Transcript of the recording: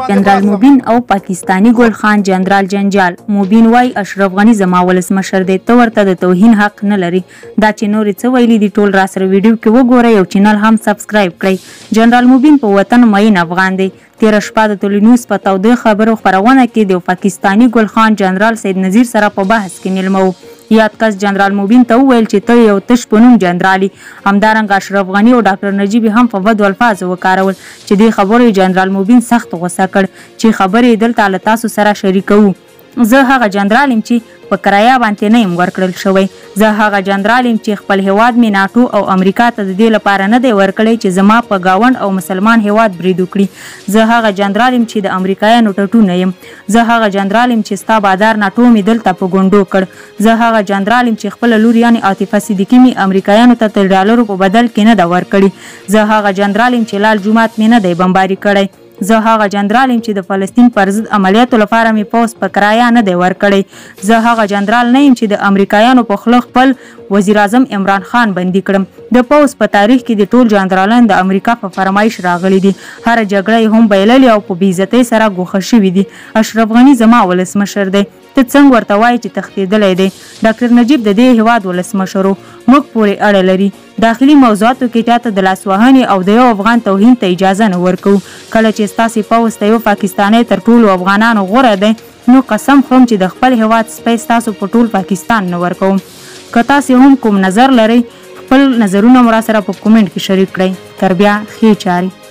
جنرال موبین او پاکستانی ګل خان جنرال جنجال. موبین وای اشرف غنی زما ولسمشر دی، ته ورته د توهین حق نه لري. دا چې نورې څه ویلي دي ټول را سره ویډیو کې وګورئ او چینل هم سبسکرایب کړئ. جنرال موبین په وطن مین افغان دی. تیره شپه د ټولنیوز په تودې خبرو خپرونه کې د پاکستانی ګل خان جنرال سید نذیر سره په بحث کې میلمه و. یاد کس جنرال موبین ته وویل چې ته یو تش په نوم جنرالي. همدارنګه اشرف غنی او ډاکټر نجیب هم په بدو الفاظو وکارول چې دې خبرو جنرال موبین سخت غوسه کړ چې خبرې دلته له تاسو سره شریکوو. زه هغه جنرال یم چې په کرایه باندې نه یم ورکړل شوی. زه هغه جنرال یم چې خپل هیواد می ناټو او امریکا ته د دې لپاره نه دی ورکړی چې زما په گاوند او مسلمان هیواد برید وکړي. زه هغه جنرال یم چې د امریکایانو ټټو نه یم. زه هغه جنرال یم چې ستا بادار ناټو می دلته په ګونډو کړ. زه هغه جنرال یم چې خپل لور یعنی عاطفه صدیقی می امریکایانو ته تر ډالرو په بدل کې نه دا ورکړي. زه هغه جنرال یم چې لال جمعات می نه دی بمباری کړی. زه هغه جنرال یم چې د فلسطین پر ضد عملیاتو لپاره می پوس په کرایه نه دی ورکړی. زه هغه جنرال نه یم چې د امریکایانو په خوله خپل وزیر اعظم عمران خان بندي کړم. د پوس په تاریخ کې د ټول جنرالان د امریکا په فرمایش راغلي دي. هر جګړه هم بایللې او په بېعزتۍ سره ګوښه شوي دي. اشرف غنی زما ولسمشر دی. ته څنګه ورته وایې چې تښتېدلی دی؟ ډاکټر نجیب د دې هیواد ولسمشر و. موږ پورې اړه لري. داخلي موضوعاتو کې چاته د لاسوهنې او د یو افغان توهین ته اجازه نه ورکوو. کله چې ستاسې پوځ ته یو پاکستانی تر ټولو افغانانو غوره دی نو قسم خورم چې د خپل هیواد سپی ستاسو په ټول پاکستان نه ورکوم. که تاسې هم کوم نظر لرئ خپل نظرونه مو راسره په کومنټ کې شریک کړئ. تر بیا ښې چارې.